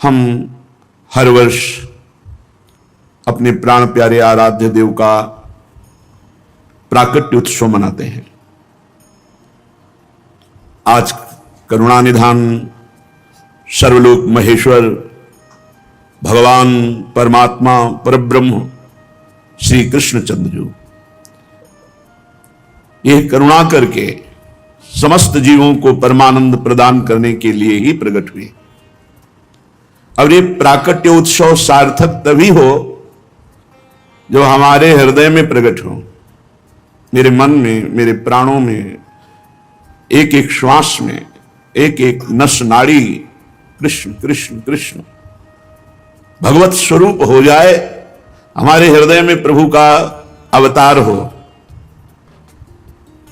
हम हर वर्ष अपने प्राण प्यारे आराध्य देव का प्राकट्य उत्सव मनाते हैं। आज करुणानिधान सर्वलोक महेश्वर भगवान परमात्मा परब्रह्म श्री कृष्णचंद्र जी यह करुणा करके समस्त जीवों को परमानंद प्रदान करने के लिए ही प्रकट हुए। और ये प्राकट्य उत्सव सार्थक तभी हो जो हमारे हृदय में प्रकट हो, मेरे मन में, मेरे प्राणों में, एक एक श्वास में, एक एक नस नाड़ी कृष्ण कृष्ण कृष्ण भगवत स्वरूप हो जाए, हमारे हृदय में प्रभु का अवतार हो,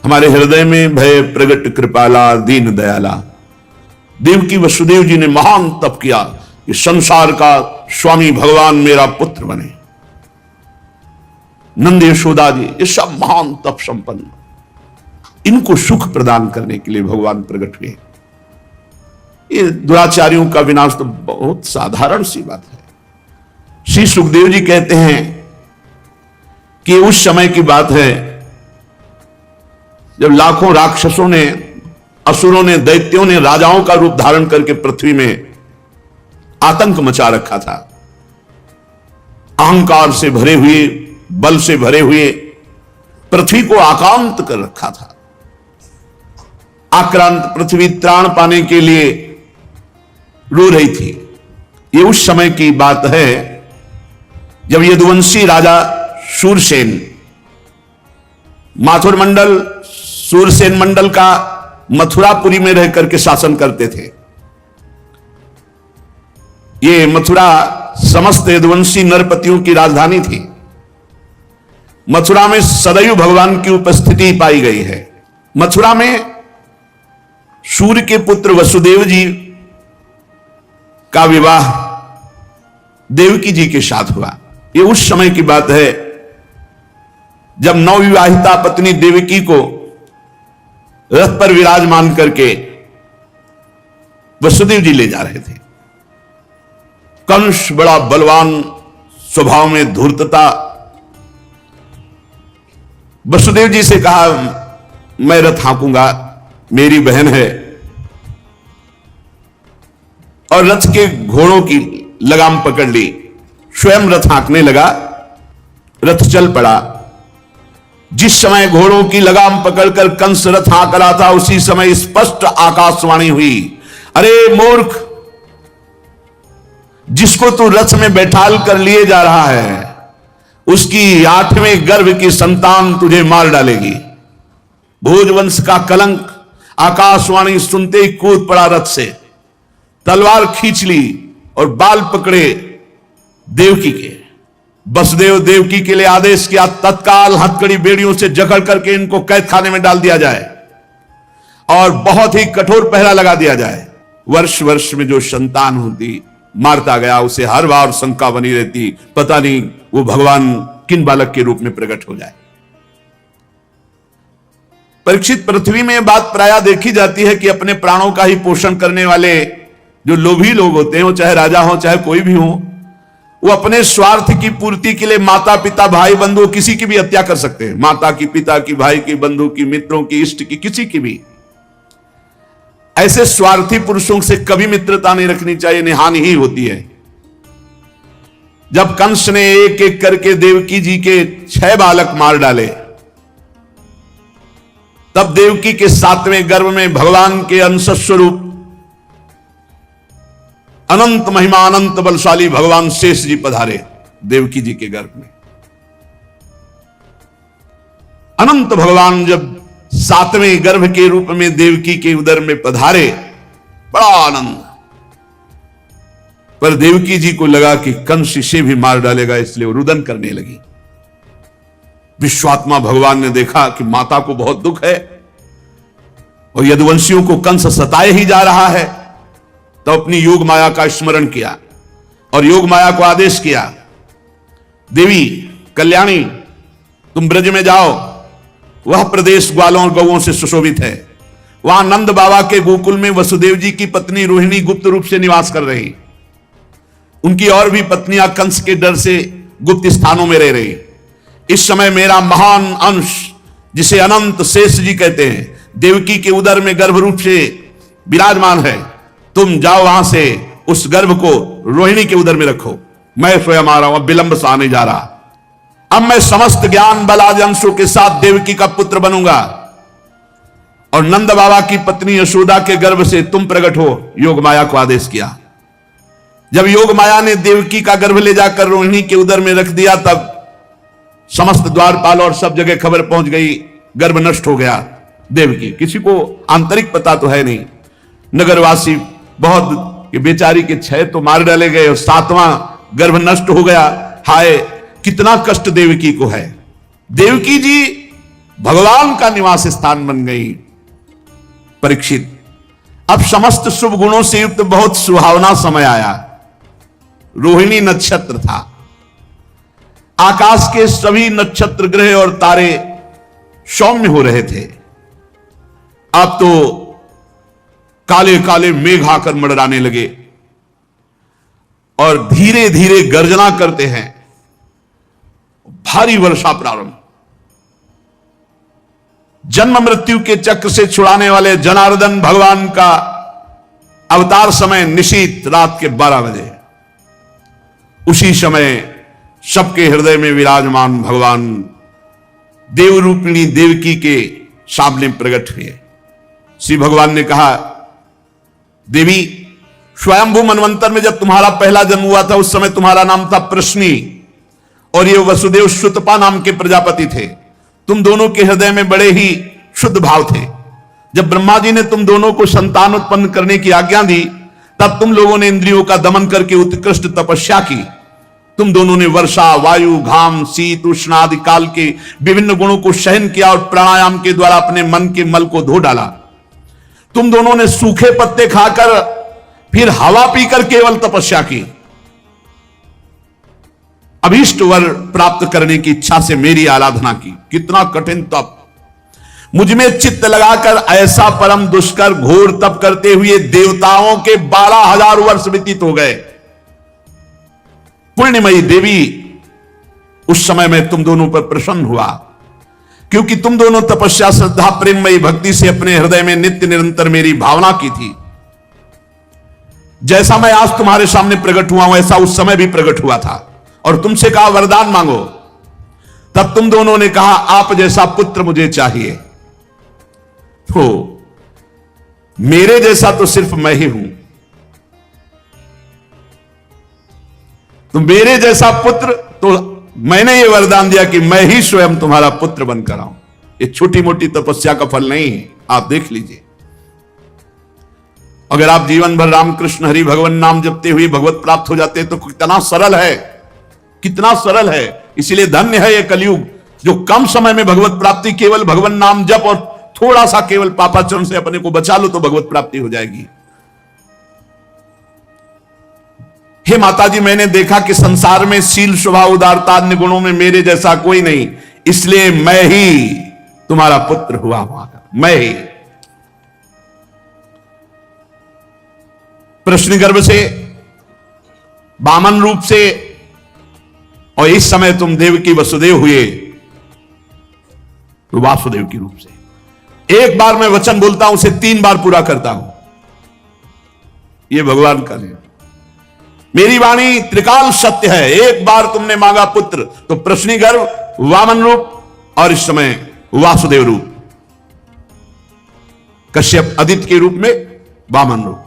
हमारे हृदय में भय प्रगट कृपाला दीन दयाला। देवकी वसुदेव जी ने महान तप किया कि संसार का स्वामी भगवान मेरा पुत्र बने। नंद यशोदा जी ये सब महान तप संपन्न, इनको सुख प्रदान करने के लिए भगवान प्रकट हुए। ये दुराचारियों का विनाश तो बहुत साधारण सी बात है। श्री सुखदेव जी कहते हैं कि उस समय की बात है जब लाखों राक्षसों ने, असुरों ने, दैत्यों ने राजाओं का रूप धारण करके पृथ्वी में आतंक मचा रखा था। अहंकार से भरे हुए, बल से भरे हुए पृथ्वी को आक्रांत कर रखा था। आक्रांत पृथ्वी त्राण पाने के लिए रो रही थी। ये उस समय की बात है जब यदुवंशी राजा शूरसेन, माथुर मंडल शूरसेन मंडल का मथुरापुरी में रह करके शासन करते थे। ये मथुरा समस्त यदुवंशी नरपतियों की राजधानी थी। मथुरा में सदैव भगवान की उपस्थिति पाई गई है। मथुरा में सूर्य के पुत्र वसुदेव जी का विवाह देवकी जी के साथ हुआ। ये उस समय की बात है जब नवविवाहिता पत्नी देवकी को रथ पर विराजमान करके वसुदेव जी ले जा रहे थे। कंस बड़ा बलवान, स्वभाव में धूर्तता, वसुदेव जी से कहा मैं रथ हाँकूंगा, मेरी बहन है, और रथ के घोड़ों की लगाम पकड़ ली, स्वयं रथ हाँकने लगा। रथ चल पड़ा। जिस समय घोड़ों की लगाम पकड़कर कंस रथ हाँक रहा था उसी समय स्पष्ट आकाशवाणी हुई, अरे मूर्ख, जिसको तू रथ में बैठाल कर लिए जा रहा है उसकी 8वें गर्भ की संतान तुझे मार डालेगी। भोजवंश का कलंक। आकाशवाणी सुनते ही कूद पड़ा रथ से, तलवार खींच ली और बाल पकड़े देवकी के। वसुदेव देवकी के लिए आदेश किया तत्काल हथकड़ी बेड़ियों से जकड़ करके इनको कैद खाने में डाल दिया जाए और बहुत ही कठोर पहरा लगा दिया जाए। वर्ष वर्ष में जो संतान होती मारता गया, उसे हर बार शंका बनी रहती, पता नहीं वो भगवान किन बालक के रूप में प्रकट हो जाए। परीक्षित, पृथ्वी में बात प्रायः देखी जाती है कि अपने प्राणों का ही पोषण करने वाले जो लोभी लोग होते हैं, वो चाहे राजा हो चाहे कोई भी हो, वो अपने स्वार्थ की पूर्ति के लिए माता पिता भाई बंधु किसी की भी हत्या कर सकते हैं। माता की, पिता की, भाई की, बंधु की, मित्रों की, इष्ट की, किसी की भी। ऐसे स्वार्थी पुरुषों से कभी मित्रता नहीं रखनी चाहिए, हानि ही होती है। जब कंस ने एक एक करके देवकी जी के 6 बालक मार डाले, तब देवकी के 7वें गर्भ में भगवान के अंश स्वरूप अनंत महिमा, अनंत बलशाली भगवान शेष जी पधारे देवकी जी के गर्भ में। अनंत भगवान जब 7वें गर्भ के रूप में देवकी के उदर में पधारे, बड़ा आनंद। पर देवकी जी को लगा कि कंस इसे भी मार डालेगा, इसलिए वो रुदन करने लगी। विश्वात्मा भगवान ने देखा कि माता को बहुत दुख है और यदुवंशियों को कंस सताए ही जा रहा है, तो अपनी योग माया का स्मरण किया और योग माया को आदेश किया, देवी कल्याणी, तुम ब्रज में जाओ, वह प्रदेश ग्वालों और गौओं से सुशोभित है। वहां नंद बाबा के गोकुल में वसुदेव जी की पत्नी रोहिणी गुप्त रूप से निवास कर रही। उनकी और भी पत्नियां कंस के डर से गुप्त स्थानों में रह रही। इस समय मेरा महान अंश, जिसे अनंत शेष जी कहते हैं, देवकी के उदर में गर्भ रूप से विराजमान है। तुम जाओ वहां से उस गर्भ को रोहिणी के उदर में रखो। मैं स्वयं आ रहा हूं, अब विलंब से आने जा रहा। अब मैं समस्त ज्ञान बल आदि अंशों के साथ देवकी का पुत्र बनूंगा और नंद बाबा की पत्नी यशोदा के गर्भ से तुम प्रकट हो। योग माया को आदेश किया। जब योग माया ने देवकी का गर्भ ले जाकर रोहिणी के उदर में रख दिया, तब समस्त द्वारपाल और सब जगह खबर पहुंच गई, गर्भ नष्ट हो गया देवकी। किसी को आंतरिक पता तो है नहीं। नगरवासी बहुत, बेचारी के 6 तो मार डाले गए और 7वां गर्भ नष्ट हो गया। हाय, कितना कष्ट देवकी को है। देवकी जी भगवान का निवास स्थान बन गई। परीक्षित, अब समस्त शुभ गुणों से युक्त बहुत सुहावना समय आया। रोहिणी नक्षत्र था। आकाश के सभी नक्षत्र, ग्रह और तारे सौम्य हो रहे थे। अब तो काले काले मेघ आकर मंडराने लगे और धीरे धीरे गर्जना करते हैं। भारी वर्षा प्रारंभ। जन्म मृत्यु के चक्र से छुड़ाने वाले जनार्दन भगवान का अवतार समय निशीत रात के 12 बजे। उसी समय सबके हृदय में विराजमान भगवान देवरूपिणी देवकी के सामने प्रकट हुए। श्री भगवान ने कहा, देवी, स्वयंभू मनवंतर में जब तुम्हारा पहला जन्म हुआ था, उस समय तुम्हारा नाम था प्रश्नी और ये वसुदेव श्रुतपा नाम के प्रजापति थे। तुम दोनों के हृदय में बड़े ही शुद्ध भाव थे। जब ब्रह्मा जी ने तुम दोनों को संतान उत्पन्न करने की आज्ञा दी, तब तुम लोगों ने इंद्रियों का दमन करके उत्कृष्ट तपस्या की। तुम दोनों ने वर्षा, वायु, घाम, शीत, उष्ण आदि काल के विभिन्न गुणों को सहन किया और प्राणायाम के द्वारा अपने मन के मल को धो डाला। तुम दोनों ने सूखे पत्ते खाकर फिर हवा पीकर केवल तपस्या की। अभीष्ट वर प्राप्त करने की इच्छा से मेरी आराधना की। कितना कठिन तप! मुझ में चित्त लगाकर ऐसा परम दुष्कर घोर तप करते हुए देवताओं के 12,000 वर्ष व्यतीत हो गए। पुण्यमयी देवी, उस समय में तुम दोनों पर प्रसन्न हुआ, क्योंकि तुम दोनों तपस्या, श्रद्धा, प्रेममयी भक्ति से अपने हृदय में नित्य निरंतर मेरी भावना की थी। जैसा मैं आज तुम्हारे सामने प्रकट हुआ हूं, ऐसा उस समय भी प्रकट हुआ था और तुमसे कहा वरदान मांगो। तब तुम दोनों ने कहा, आप जैसा पुत्र मुझे चाहिए। तो मेरे जैसा तो सिर्फ मैं ही हूं। तो मेरे जैसा पुत्र, तो मैंने ये वरदान दिया कि मैं ही स्वयं तुम्हारा पुत्र बनकर आऊं। ये छोटी मोटी तपस्या का फल नहीं है, आप देख लीजिए। अगर आप जीवन भर रामकृष्ण हरि भगवान नाम जपते हुए भगवत प्राप्त हो जाते तो कितना सरल है, कितना सरल है। इसलिए धन्य है ये कलयुग, जो कम समय में भगवत प्राप्ति, केवल भगवान नाम जप और थोड़ा सा केवल पापाचरण से अपने को बचा लो तो भगवत प्राप्ति हो जाएगी। हे माता जी, मैंने देखा कि संसार में शील, स्वभाव, उदारता, अन्य गुणों में मेरे जैसा कोई नहीं, इसलिए मैं ही तुम्हारा पुत्र हुआ हूं। मैं ही प्रश्न गर्भ से, वामन रूप से, और इस समय तुम देवकी वसुदेव हुए तो वासुदेव के रूप से। एक बार मैं वचन बोलता हूं, उसे 3 बार पूरा करता हूं। यह भगवान का नियम। मेरी वाणी त्रिकाल सत्य है। एक बार तुमने मांगा पुत्र तो प्रश्नी गर्भ, वामन रूप और इस समय वासुदेव रूप। कश्यप आदित्य के रूप में वामन रूप।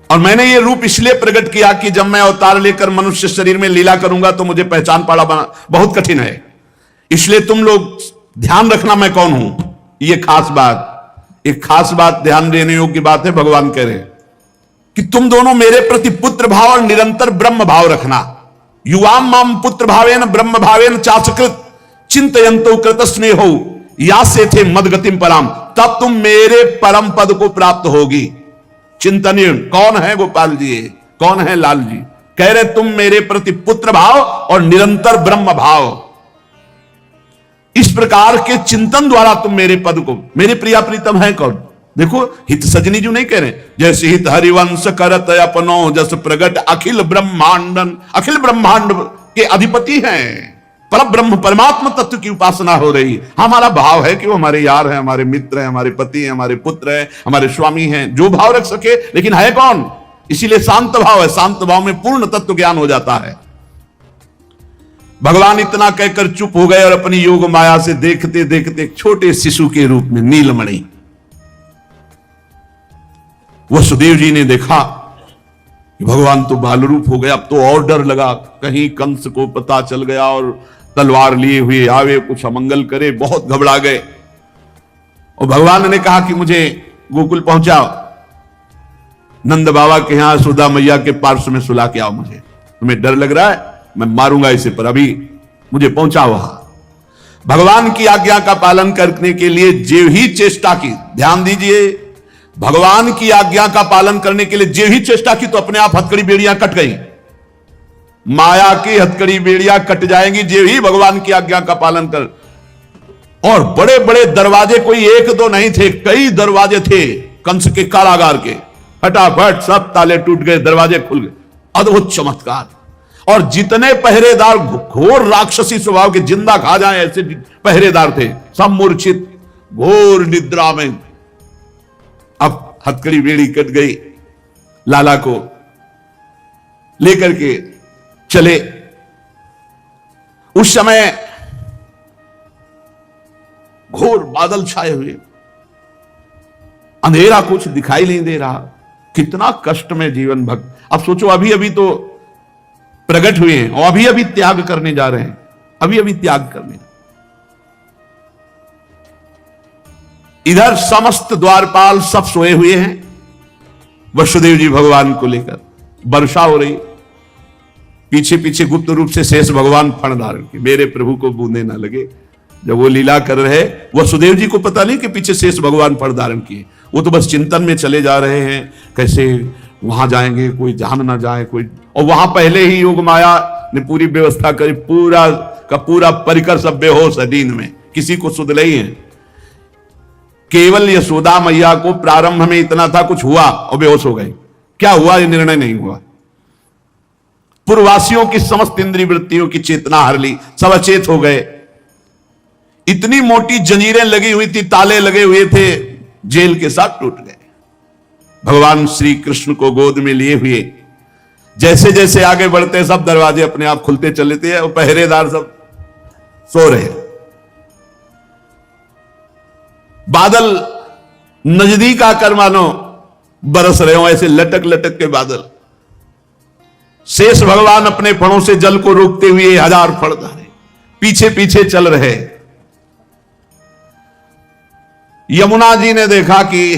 और मैंने ये रूप इसलिए प्रकट किया कि जब मैं अवतार लेकर मनुष्य शरीर में लीला करूंगा तो मुझे पहचान पाना बहुत कठिन है। इसलिए तुम लोग ध्यान रखना मैं कौन हूं। ये खास बात, एक खास बात ध्यान देने योग्य बात है। भगवान कह रहे हैं कि तुम दोनों मेरे प्रति पुत्र भाव और निरंतर ब्रह्म भाव रखना। युवाम माम पुत्र भावेन ब्रह्म भावेन चाचकृत चिंतयंतो कृत स्नेहो या से थे मदगतिम पराम। तब तुम मेरे परम पद को प्राप्त होगी। चिंतनीय कौन है गोपाल जी, कौन है लाल जी? कह रहे तुम मेरे प्रति पुत्र भाव और निरंतर ब्रह्म भाव, इस प्रकार के चिंतन द्वारा तुम मेरे पद को, मेरे प्रिया प्रीतम है कौन? देखो हित सजनी जो नहीं कह रहे, जैसे हित हरिवंश करत अपनो जस प्रगट अखिल ब्रह्मांडन, अखिल ब्रह्मांड के अधिपति हैं, पर ब्रह्म परमात्मा तत्व की उपासना हो रही। हमारा भाव है कि वो हमारे यार हैं, हमारे मित्र हैं, हमारे पति हैं, हमारे पुत्र हैं, हमारे स्वामी हैं, जो भाव रख सके, लेकिन है कौन? इसीलिए शांत भाव है। शांत भाव में पूर्ण तत्व ज्ञान हो जाता है। भगवान इतना कहकर चुप हो गए और अपनी योग माया से देखते देखते एक छोटे शिशु के रूप में नीलमणि, वसुदेव जी ने देखा कि भगवान तो बाल रूप हो गया। अब तो और डर लगा, कहीं कंस को पता चल गया और तलवार लिए हुए आवे, कुछ अमंगल करे। बहुत घबरा गए और भगवान ने कहा कि मुझे गोकुल पहुंचाओ, नंद बाबा के यहां सुधा मैया के पार्श्व में सुला के आओ। मुझे, तुम्हें डर लग रहा है, मैं मारूंगा इसे, पर अभी मुझे पहुंचाओ वहां। भगवान की आज्ञा का पालन करने के लिए जो ही चेष्टा की, ध्यान दीजिए, भगवान की आज्ञा का पालन करने के लिए जो ही चेष्टा की तो अपने आप हथकड़ी बेड़ियां कट गई। माया की हथकड़ी बेड़ियां कट जाएंगी जो ही भगवान की आज्ञा का पालन कर। और बड़े बड़े दरवाजे, कोई एक दो नहीं थे, कई दरवाजे थे कंस के कारागार के। फटाफट सब ताले टूट गए, दरवाजे खुल गए। अद्भुत चमत्कार। और जितने पहरेदार घोर राक्षसी स्वभाव के, जिंदा खा जाए ऐसे पहरेदार थे, सब मूर्छित घोर निद्रा में। अब हथकड़ी बेड़ी कट गई, लाला को लेकर के चले। उस समय घोर बादल छाए हुए, अंधेरा, कुछ दिखाई नहीं दे रहा। कितना कष्ट में जीवन भक्त। अब सोचो, अभी अभी तो प्रकट हुए हैं और अभी अभी त्याग करने जा रहे हैं, अभी अभी त्याग करने। इधर समस्त द्वारपाल सब सोए हुए हैं, वसुदेव जी भगवान को लेकर। वर्षा हो रही, पीछे पीछे गुप्त रूप से शेष भगवान फण धारण की, मेरे प्रभु को बूंदे ना लगे। जब वो लीला कर रहे, वसुदेव जी को पता नहीं कि पीछे शेष भगवान फण धारण किए। वो तो बस चिंतन में चले जा रहे हैं, कैसे वहां जाएंगे, कोई जान ना जाए कोई। और वहां पहले ही योग माया ने पूरी व्यवस्था करी, पूरा का पूरा परिकर सब बेहोश है, नींद में, किसी को सुध नहीं है। केवल यशोदा मैया को प्रारंभ में इतना था, कुछ हुआ और बेहोश हो गए। क्या हुआ ये निर्णय नहीं हुआ। पूर्ववासियों की समस्त इंद्रिय वृत्तियों की चेतना हर ली, सब अचेत हो गए। इतनी मोटी जंजीरें लगी हुई थी, ताले लगे हुए थे, जेल के साथ टूट गए। भगवान श्री कृष्ण को गोद में लिए हुए जैसे जैसे आगे बढ़ते, सब दरवाजे अपने आप खुलते चले थे और पहरेदार सब सो रहे। बादल नजदीक आकर मानो बरस रहे हो, ऐसे लटक लटक के बादल। शेष भगवान अपने फणों से जल को रोकते हुए 1000 फण धारे पीछे पीछे चल रहे। यमुना जी ने देखा कि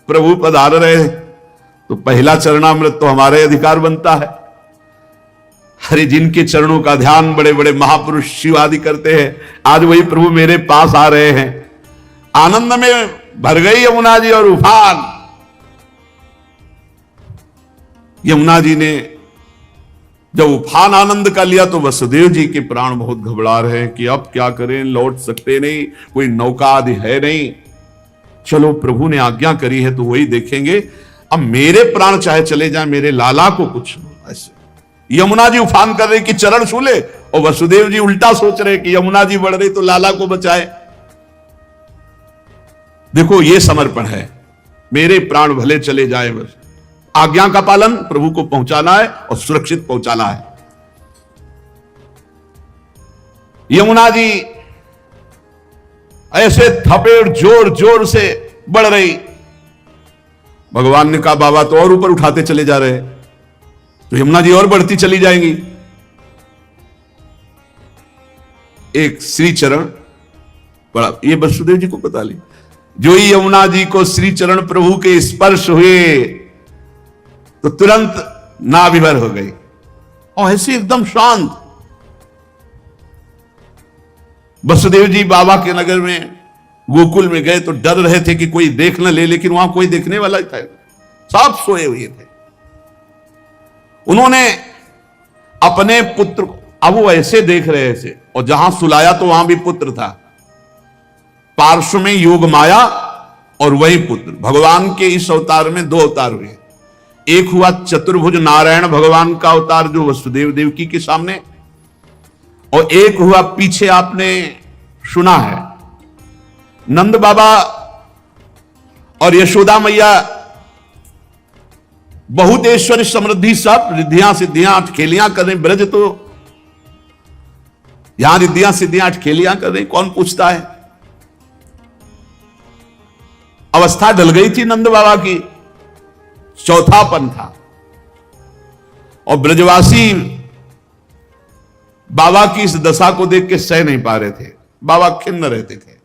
प्रभु पधार रहे, तो पहला चरणामृत तो हमारे अधिकार बनता है। अरे जिनके चरणों का ध्यान बड़े बड़े महापुरुष शिव आदि करते हैं, आज वही प्रभु मेरे पास आ रहे हैं। आनंद में भर गई यमुना जी और उफान। यमुना जी ने जब उफान आनंद का लिया तो वसुदेव जी के प्राण बहुत घबरा रहे हैं कि अब क्या करें, लौट सकते नहीं, कोई नौका आदि है नहीं। चलो प्रभु ने आज्ञा करी है तो वही देखेंगे। अब मेरे प्राण चाहे चले जाए, मेरे लाला को कुछ ऐसे। यमुना जी उफान कर रहे कि चरण छू ले, और वसुदेव जी उल्टा सोच रहे कि यमुना जी बढ़ रही तो लाला को बचाए। देखो ये समर्पण है, मेरे प्राण भले चले जाए, बस आज्ञा का पालन, प्रभु को पहुंचाना है और सुरक्षित पहुंचाना है। यमुना जी ऐसे थपेड़ जोर जोर से बढ़ रही। भगवान ने कहा बाबा तो और ऊपर उठाते चले जा रहे, तो यमुना जी और बढ़ती चली जाएंगी। एक श्री चरण बड़ा, ये वसुदेव जी को पता नहीं, जो ही यमुना जी को श्री चरण प्रभु के स्पर्श हुए तो तुरंत नाभिभर हो गई और ऐसे एकदम शांत। वसुदेव जी बाबा के नगर में गोकुल में गए तो डर रहे थे कि कोई देख न ले, लेकिन वहां कोई देखने वाला था, सब सोए हुए थे। उन्होंने अपने पुत्र को, अब वो ऐसे देख रहे थे, और जहां सुलाया तो वहां भी पुत्र था, पार्श्व में योग माया और वही पुत्र। भगवान के इस अवतार में दो अवतार हुए, एक हुआ चतुर्भुज नारायण भगवान का अवतार जो वसुदेव देवकी के सामने, और एक हुआ पीछे आपने सुना है नंद बाबा और यशोदा मैया बहुत ऐश्वर्य समृद्धि सब रिद्धियां सिद्धियां अटखेलियां कर रहे। ब्रज तो यहां रिद्धियां सिद्धियां अटखेलियां कर रहे, कौन पूछता है। अवस्था ढल गई थी नंद बाबा की, चौथापन था, और ब्रजवासी बाबा की इस दशा को देख के सह नहीं पा रहे थे, बाबा खिन्न रहते थे।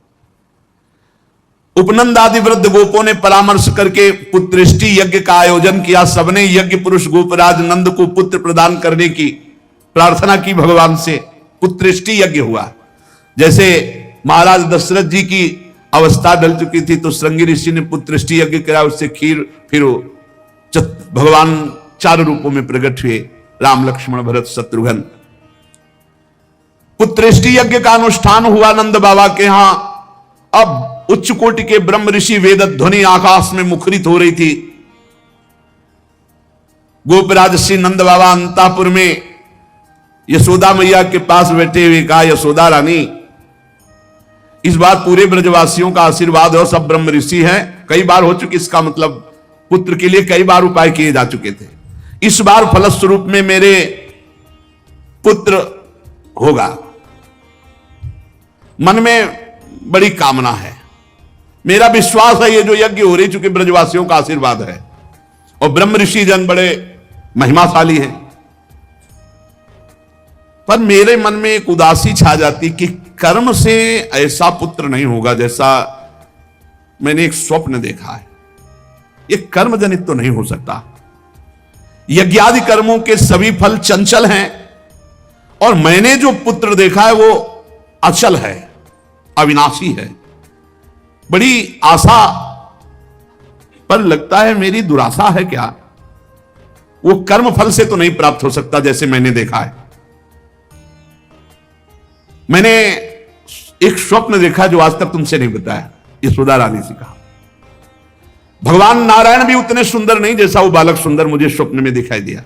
उपनंद आदि वृद्ध गोपों ने परामर्श करके पुत्रेष्टि यज्ञ का आयोजन किया। सबने यज्ञ पुरुष गोपराज नंद को पुत्र प्रदान करने की प्रार्थना की भगवान से। पुत्रेष्टि यज्ञ हुआ। जैसे महाराज दशरथ जी की अवस्था ढल चुकी थी तो श्रृंगी ऋषि ने पुत्रेष्टि यज्ञ कराया, उससे खीर, फिर भगवान 4 रूपों में प्रकट हुए, राम लक्ष्मण भरत शत्रुघ्न। पुत्रेष्टि यज्ञ का अनुष्ठान हुआ नंद बाबा के यहां। अब उच्च कोटि के ब्रह्म ऋषि वेद ध्वनि आकाश में मुखरित हो रही थी। गोपराज श्री नंद बाबा अंतापुर में यशोदा मैया के पास बैठे हुए कहा, यशोदा रानी, इस बार पूरे ब्रजवासियों का आशीर्वाद हो, सब ब्रह्म ऋषि हैं, कई बार हो चुकी, इसका मतलब पुत्र के लिए कई बार उपाय किए जा चुके थे, इस बार फलस्वरूप में मेरे पुत्र होगा। मन में बड़ी कामना है, मेरा विश्वास है ये जो यज्ञ हो रही, चूंकि ब्रजवासियों का आशीर्वाद है और ब्रह्म ऋषि जन बड़े महिमाशाली हैं, पर मेरे मन में एक उदासी छा जाती कि कर्म से ऐसा पुत्र नहीं होगा जैसा मैंने एक स्वप्न देखा है। ये कर्म जनित तो नहीं हो सकता। यज्ञादि कर्मों के सभी फल चंचल हैं और मैंने जो पुत्र देखा है वो अचल है, अविनाशी है। बड़ी आशा, पर लगता है मेरी दुराशा है क्या, वो कर्म फल से तो नहीं प्राप्त हो सकता जैसे मैंने देखा है। मैंने एक स्वप्न देखा जो आज तक तुमसे नहीं बताया, यशोदा रानी से कहा। भगवान नारायण भी उतने सुंदर नहीं जैसा वो बालक सुंदर मुझे स्वप्न में दिखाई दिया।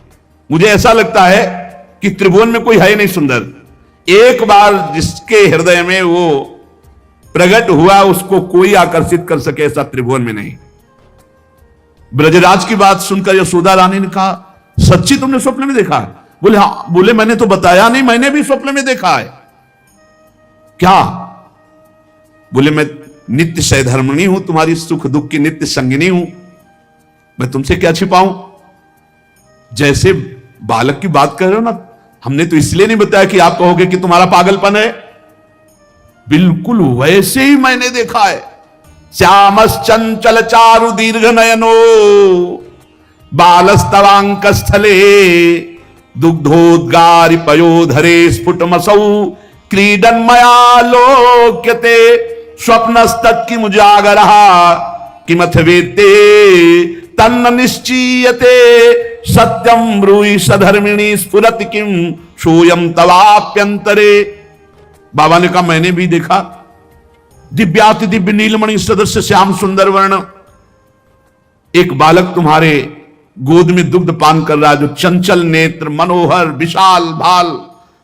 मुझे ऐसा लगता है कि त्रिभुवन में कोई है नहीं सुंदर। एक बार जिसके हृदय में वो प्रकट हुआ उसको कोई आकर्षित कर सके ऐसा त्रिभुवन में नहीं। ब्रजराज की बात सुनकर यशोदा रानी ने कहा, सच्ची तुमने स्वप्न में देखा है? बोले हाँ। बोले मैंने तो बताया नहीं, मैंने भी स्वप्न में देखा है। क्या? बोले मैं नित्य सहधर्मिणी हूं, तुम्हारी सुख दुख की नित्य संगिनी हूं, मैं तुमसे क्या छिपाऊं। जैसे बालक की बात कर रहे हो ना, हमने तो इसलिए नहीं बताया कि आप कहोगे कि तुम्हारा पागलपन है, बिल्कुल वैसे ही मैंने देखा है। श्यामस चंचल चारु दीर्घ नयनो बालस्तवांक स्थले दुग्धोद्गारि पयोधरे स्फुटमसौ क्रीडन मया लोक्यते स्वप्नस्तत् किमुजागरः किमथ वेत्ते तन्न निश्चीयते सत्यम ब्रूहि सधर्मिणी स्फुरति किम सोयम तवाप्यंतरे। बाबा ने कहा मैंने भी देखा, दिव्याति दिव्य नीलमणि सदस्य श्याम सुंदर वर्ण एक बालक तुम्हारे गोद में दुग्ध पान कर रहा है, जो चंचल नेत्र मनोहर विशाल भाल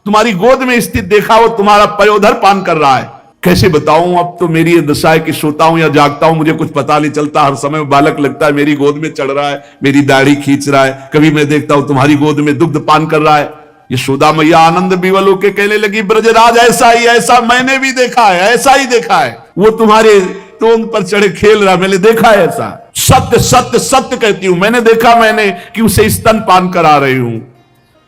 तुम्हारी गोद में स्थित देखा, वो तुम्हारा पयोधर पान कर रहा है। कैसे बताऊं, अब तो मेरी ये दशा है कि सोता हूं या जागता हूं मुझे कुछ पता नहीं चलता। हर समय बालक लगता है मेरी गोद में चढ़ रहा है, मेरी दाढ़ी खींच रहा है, कभी मैं देखता हूं तुम्हारी गोद में दुग्ध पान कर रहा है। यशोदा मैया आनंद विवल होके कहने लगी, ब्रजराज ऐसा ही, ऐसा मैंने भी देखा है, ऐसा ही देखा है, वो तुम्हारे टोंग पर चढ़े खेल रहा, मैंने देखा है ऐसा। सत्य सत्य सत्य कहती हूं, मैंने देखा, मैंने कि उसे स्तन पान करा रही हूं,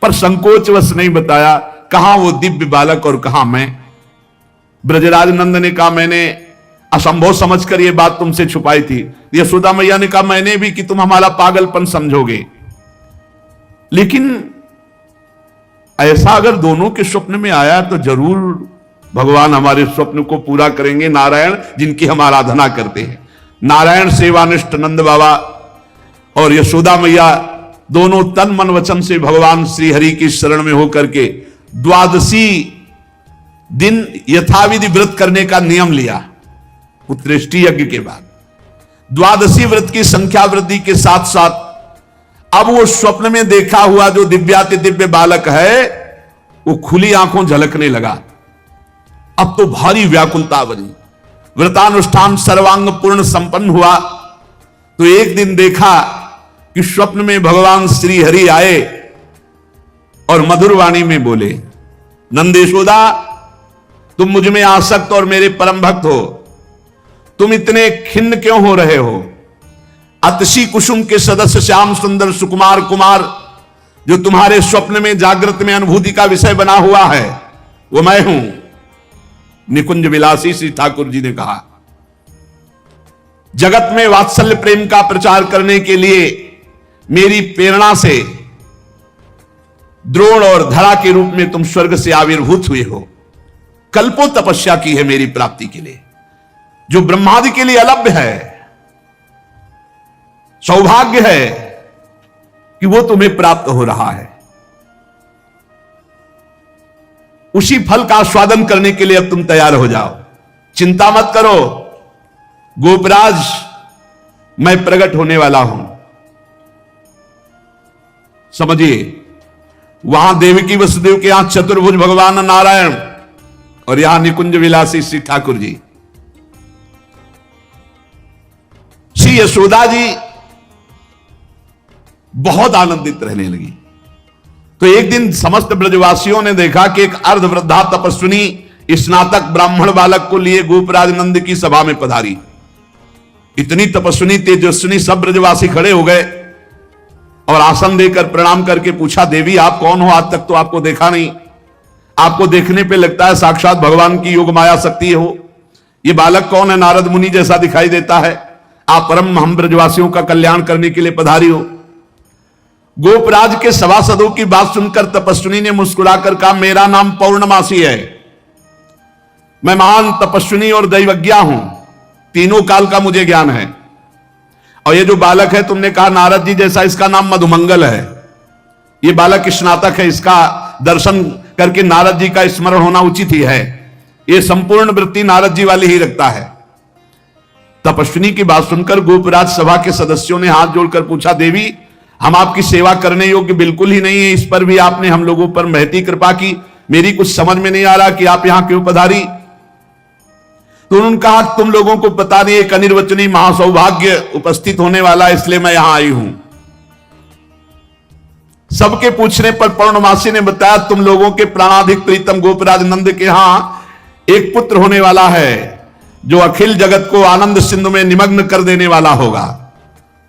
पर संकोचवश नहीं बताया कहां वो दिव्य बालक और कहां मैं। ब्रजराज नंद ने कहा मैंने असंभव समझकर यह बात तुमसे छुपाई थी। यशोदा मैया ने कहा मैंने भी, कि तुम हमारा पागलपन समझोगे, लेकिन ऐसा अगर दोनों के स्वप्न में आया तो जरूर भगवान हमारे स्वप्न को पूरा करेंगे। नारायण जिनकी हम आराधना करते हैं, नारायण सेवानिष्ठ नंद बाबा और यशोदा मैया दोनों तन मन वचन से भगवान श्री हरि की शरण में होकर के द्वादशी दिन यथाविधि व्रत करने का नियम लिया पुत्रेष्टि यज्ञ के बाद। द्वादशी व्रत की संख्या वृद्धि के साथ साथ अब वो स्वप्न में देखा हुआ जो दिव्याति दिव्य बालक है वो खुली आंखों झलकने लगा। अब तो भारी व्याकुलता बनी। व्रतानुष्ठान सर्वांग पूर्ण संपन्न हुआ तो एक दिन देखा कि स्वप्न में भगवान श्री हरि आए और मधुर वाणी में बोले, नंद यशोदा, तुम मुझ में आसक्त और मेरे परम भक्त हो, तुम इतने खिन्न क्यों हो रहे हो? अतसी कुसुम के सदस्य श्याम सुंदर सुकुमार कुमार जो तुम्हारे स्वप्न में जागृत में अनुभूति का विषय बना हुआ है वो मैं हूं। निकुंज विलासी श्री ठाकुर जी ने कहा, जगत में वात्सल्य प्रेम का प्रचार करने के लिए मेरी प्रेरणा से द्रोण और धरा के रूप में तुम स्वर्ग से आविर्भूत हुए हो। कल्पों तपस्या की है मेरी प्राप्ति के लिए, जो ब्रह्मादि के लिए अलभ्य है। सौभाग्य है कि वो तुम्हें प्राप्त हो रहा है। उसी फल का आस्वादन करने के लिए अब तुम तैयार हो जाओ। चिंता मत करो, गोपराज मैं प्रकट होने वाला हूं। समझिए, वहां देवकी वसुदेव के यहां चतुर्भुज भगवान नारायण और यहां निकुंज विलासी श्री ठाकुर जी। श्री यशोदा जी बहुत आनंदित रहने लगी। तो एक दिन समस्त ब्रजवासियों ने देखा कि एक अर्धवृद्धा तपस्विनी स्नातक ब्राह्मण बालक को लिए गोपराज नंद की सभा में पधारी। इतनी तपस्विनी तेजस्विनी सब ब्रजवासी खड़े हो गए और आसन देकर प्रणाम करके पूछा, देवी आप कौन हो? आज तक तो आपको देखा नहीं। आपको देखने पे लगता है साक्षात भगवान की योग माया शक्ति हो। ये बालक कौन है? नारद मुनि जैसा दिखाई देता है। आप परम हम ब्रजवासियों का कल्याण करने के लिए पधारी हो। गोपराज के सभासदों की बात सुनकर तपस्विनी ने मुस्कुराकर कहा, मेरा नाम पौर्णमासी है, मैं महान तपस्विनी और दैवज्ञा हूं, तीनों काल का मुझे ज्ञान है। और ये जो बालक है तुमने कहा नारद जी जैसा, इसका नाम मधुमंगल है। ये बालक स्नातक है, इसका दर्शन करके नारद जी का स्मरण होना उचित ही है। ये संपूर्ण वृत्ति नारद जी वाली ही रखता है। तपस्विनी की बात सुनकर गोपराज सभा के सदस्यों ने हाथ जोड़कर पूछा, देवी हम आपकी सेवा करने योग्य बिल्कुल ही नहीं है, इस पर भी आपने हम लोगों पर महती कृपा की। मेरी कुछ समझ में नहीं आ रहा कि आप यहां क्यों पधारी। तो उन्होंने कहा, तुम लोगों को पता नहीं एक अनिर्वचनीय महासौभाग्य उपस्थित होने वाला है, इसलिए मैं यहां आई हूं। सबके पूछने पर पौर्णमासी ने बताया, तुम लोगों के प्राणाधिक प्रीतम गोपराज नंद के यहां एक पुत्र होने वाला है जो अखिल जगत को आनंद सिंधु में निमग्न कर देने वाला होगा।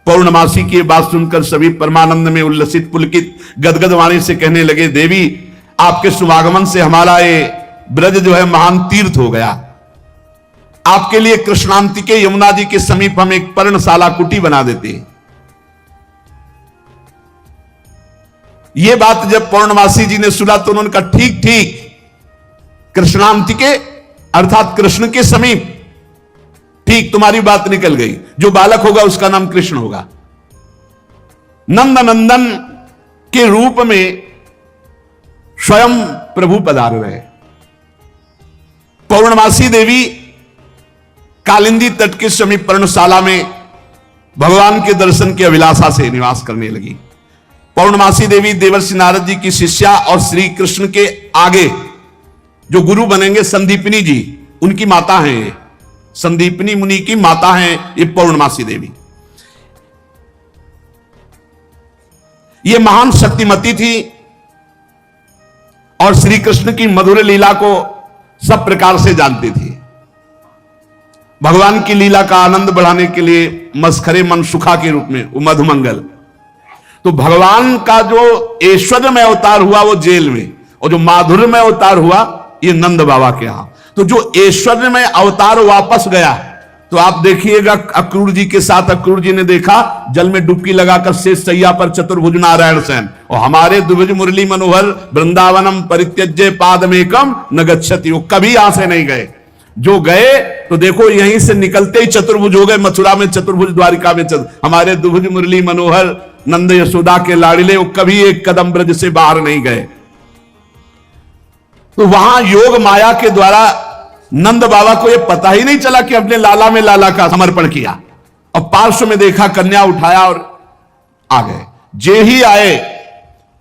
पौर्णमासी की बात सुनकर सभी परमानंद में उल्लसित पुलकित गदगद वाणी से कहने लगे, देवी आपके शुभागमन से हमारा ये ब्रज जो है महान तीर्थ हो गया। आपके लिए कृष्णांति के यमुना जी के समीप हम एक पर्णशाला कुटी बना देते। ये बात जब पौर्णमासी जी ने सुना तो उन्होंने कहा, ठीक ठीक, कृष्णांति के अर्थात कृष्ण के समीप, ठीक तुम्हारी बात निकल गई। जो बालक होगा उसका नाम कृष्ण होगा। नंद नंदन के रूप में स्वयं प्रभु पधार रहे। पौर्णमासी देवी कालिंदी तट के समीप पर्णशाला में भगवान के दर्शन की अभिलाषा से निवास करने लगी। पौर्णमासी देवी देवर्षि नारद जी की शिष्या और श्री कृष्ण के आगे जो गुरु बनेंगे संदीपनी जी, उनकी माता हैं। ये संदीपनी मुनि की माता हैं ये पौर्णमासी देवी। ये महान शक्तिमती थी और श्री कृष्ण की मधुर लीला को सब प्रकार से जानती थी। भगवान की लीला का आनंद बढ़ाने के लिए मस्खरे मन सुखा के रूप में वो मधुमंगल। तो भगवान का जो ऐश्वर्य में अवतार हुआ वो जेल में, और जो माधुर्य में अवतार हुआ ये नंद बाबा के यहां। तो जो ऐश्वर्य में अवतार वापस गया, तो आप देखिएगा अक्रूर जी के साथ अक्रूर जी ने देखा जल में डुबकी लगाकर शेष सैया पर चतुर्भुज नारायण सेन, और हमारे द्विभुज मुरली मनोहर वृंदावनम परित्यज्य पादमेकम न गच्छति, वो कभी यहां से नहीं गए। जो गए तो देखो यहीं से निकलते ही चतुर्भुज हो गए। मथुरा में चतुर्भुज, द्वारिका में हमारे द्विभुज मुरली मनोहर नंद यशोदा के लाड़िले, वो कभी एक कदम ब्रज से बाहर नहीं गए। तो वहां योग माया के द्वारा नंद बाबा को यह पता ही नहीं चला कि अपने लाला में लाला का समर्पण किया, और पार्श्व में देखा, कन्या उठाया और आ गए। जे ही आए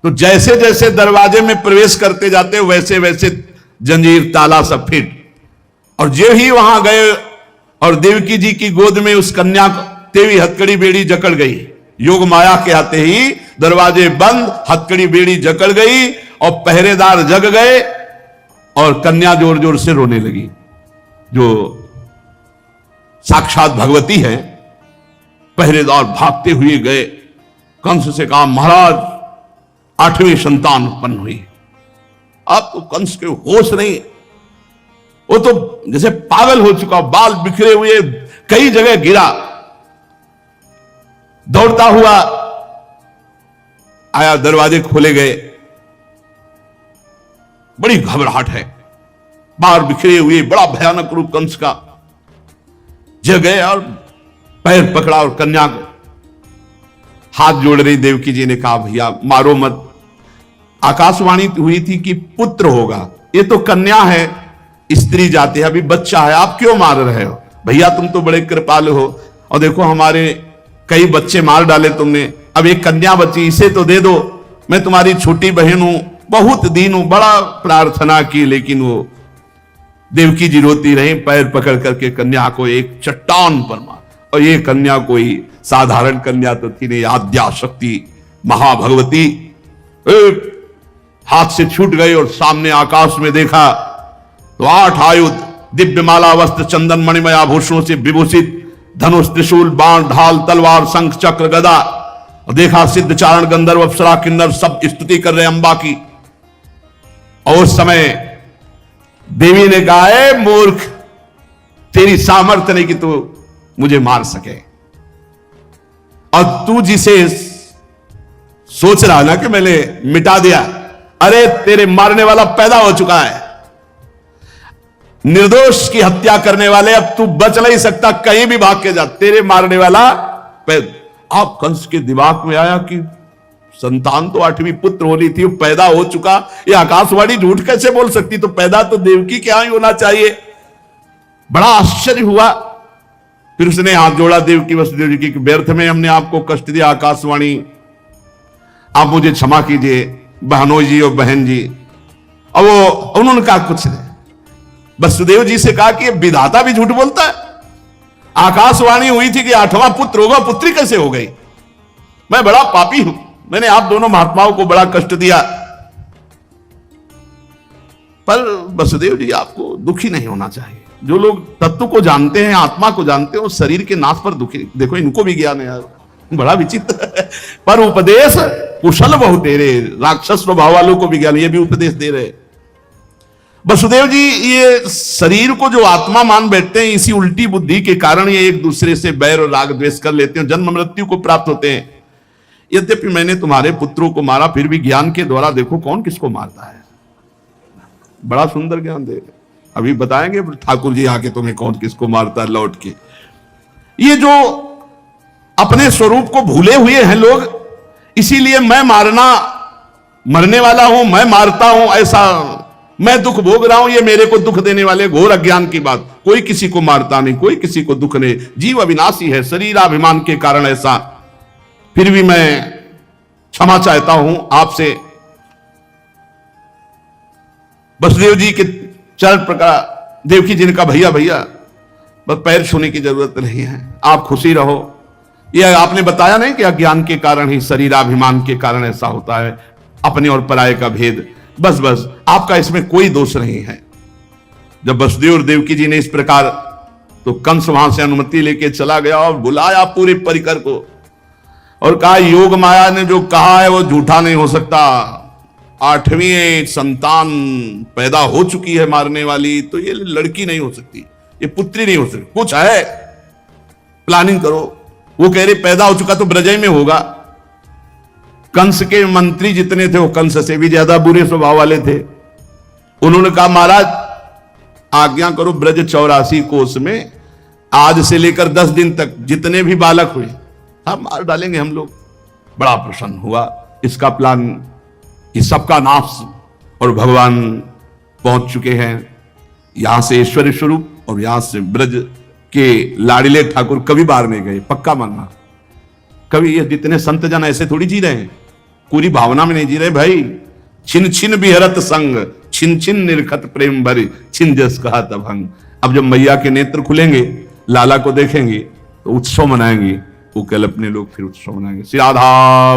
तो जैसे जैसे दरवाजे में प्रवेश करते जाते वैसे वैसे जंजीर ताला सब फिट, और जे ही वहां गए और देवकी जी की गोद में उस कन्या तेवी हथकड़ी बेड़ी जकड़ गई। योग माया के आते ही दरवाजे बंद, हथकड़ी बेड़ी जकड़ गई और पहरेदार जग गए और कन्या जोर जोर से रोने लगी, जो साक्षात भगवती है। पहरेदार भागते हुए गए, कंस से कहा महाराज 8वीं संतान उत्पन्न हुई। अब तो कंस के होश नहीं, वो तो जैसे पागल हो चुका, बाल बिखरे हुए, कई जगह गिरा, दौड़ता हुआ आया, दरवाजे खोले गए। बड़ी घबराहट है, बाल बिखरे हुए, बड़ा भयानक रूप कंस का। जग गए और पैर पकड़ा और कन्या को हाथ जोड़ रही। देवकी जी ने कहा भैया मारो मत, आकाशवाणी हुई थी कि पुत्र होगा, ये तो कन्या है, स्त्री जाति है, अभी बच्चा है, आप क्यों मार रहे हो? भैया तुम तो बड़े कृपालु हो, और देखो हमारे कई बच्चे मार डाले तुमने, अब एक कन्या बची, इसे तो दे दो, मैं तुम्हारी छोटी बहन हूं, बहुत दिन हूं, बड़ा प्रार्थना की, लेकिन वो देवकी जी रोती रही, पैर पकड़ करके कन्या को एक चट्टान पर मार। और ये कन्या कोई साधारण कन्या तो थी नहीं, आद्या शक्ति महाभगवती। हाथ से छूट गई और सामने आकाश में देखा तो 8 आयुध, दिव्य माला वस्त्र चंदन मणिमय आभूषणों से विभूषित, धनुष त्रिशूल बाण ढाल तलवार शंख चक्र गदा। और देखा सिद्ध चारण गंधर्व अप्सरा किन्नर सब स्तुति कर रहे अंबा की। और उस समय देवी ने कहा है मूर्ख, तेरी सामर्थ्य नहीं कि तू मुझे मार सके, और तू जिसे सोच रहा ना कि मैंने मिटा दिया, अरे तेरे मारने वाला पैदा हो चुका है। निर्दोष की हत्या करने वाले, अब तू बच नहीं सकता, कहीं भी भाग के जा, तेरे मारने वाला आप कंस के दिमाग में आया कि संतान तो 8वीं पुत्र होनी थी, पैदा हो चुका, ये आकाशवाणी झूठ कैसे बोल सकती? तो पैदा तो देवकी के यहां ही होना चाहिए। बड़ा आश्चर्य हुआ। फिर उसने हाथ जोड़ा देवकी वसुदेव जी की, व्यर्थ में हमने आपको कष्ट दिया आकाशवाणी, आप मुझे क्षमा कीजिए बहनोई जी और बहन जी। और वो उन्होंने कहा कुछ नहीं, वसुदेव जी से कहा कि विधाता भी झूठ बोलता है, आकाशवाणी हुई थी कि 8वां पुत्र होगा, पुत्री कैसे हो गई? मैं बड़ा पापी हूं, मैंने आप दोनों महात्माओं को बड़ा कष्ट दिया। पर वसुदेव जी आपको दुखी नहीं होना चाहिए। जो लोग तत्व को जानते हैं, आत्मा को जानते हैं, वो शरीर के नाश पर दुखी, देखो इनको भी ज्ञान है यार, बड़ा विचित्र है। पर उपदेश कुशल बहु तेरे, राक्षस स्वभाव वालों को भी ज्ञान, ये भी उपदेश दे रहे। वसुदेव जी ये शरीर को जो आत्मा मान बैठते हैं, इसी उल्टी बुद्धि के कारण ये एक दूसरे से बैर और राग द्वेष कर लेते हैं, जन्म मृत्यु को प्राप्त होते हैं। यद्यपि मैंने तुम्हारे पुत्रों को मारा, फिर भी ज्ञान के द्वारा देखो कौन किसको मारता है। बड़ा सुंदर ज्ञान दे रहे, अभी बताएंगे ठाकुर जी आके तुम्हें कौन किसको मारता है लौट के। ये जो अपने स्वरूप को भूले हुए हैं लोग, इसीलिए मैं मारना, मरने वाला हूं, मैं मारता हूं, ऐसा मैं दुख भोग रहा हूं, ये मेरे को दुख देने वाले घोर अज्ञान की बात। कोई किसी को मारता नहीं, कोई किसी को दुख नहीं, जीव अविनाशी है, शरीराभिमान के कारण ऐसा। फिर भी मैं क्षमा चाहता हूं आपसे। वसुदेव जी के चरण पकड़ा, देवकी जी ने कहा भैया भैया बस पैर छूने की जरूरत नहीं है, आप खुशी रहो। यह आपने बताया नहीं कि अज्ञान के कारण ही, शरीराभिमान के कारण ऐसा होता है, अपने और पराये का भेद। बस बस आपका इसमें कोई दोष नहीं है। जब वसुदेव और देवकी जी ने इस प्रकार, तो कंस वहां से अनुमति लेके चला गया और बुलाया पूरे परिकर को और कहा योग माया ने जो कहा है वो झूठा नहीं हो सकता। 8वीं संतान पैदा हो चुकी है मारने वाली, तो ये लड़की नहीं हो सकती, ये पुत्री नहीं हो सकती, कुछ है, प्लानिंग करो। वो कह रहे पैदा हो चुका तो ब्रजय में होगा। कंस के मंत्री जितने थे वो कंस से भी ज्यादा बुरे स्वभाव वाले थे। उन्होंने कहा महाराज आज्ञा करो, ब्रज 84 कोस में आज से लेकर 10 दिन तक जितने भी बालक हुए हम मार डालेंगे हम लोग। बड़ा प्रसन्न हुआ। इसका प्लान, इस सबका नाश, और भगवान पहुंच चुके हैं यहां से ऐश्वर्य स्वरूप और यहां से ब्रज कि लाड़िले ठाकुर कभी बाहर नहीं गए, पक्का मानना। कभी ये जितने संत जन ऐसे थोड़ी जी रहे हैं, पूरी भावना में नहीं जी रहे भाई। छिन छिन बिहरत संग, छिन छिन निरखत प्रेम भरी, छिन जस कहा तब हंग। अब जब मैया के नेत्र खुलेंगे, लाला को देखेंगे तो उत्सव मनाएंगे, वो कल अपने लोग फिर उत्सव मनाएंगे। श्री राधा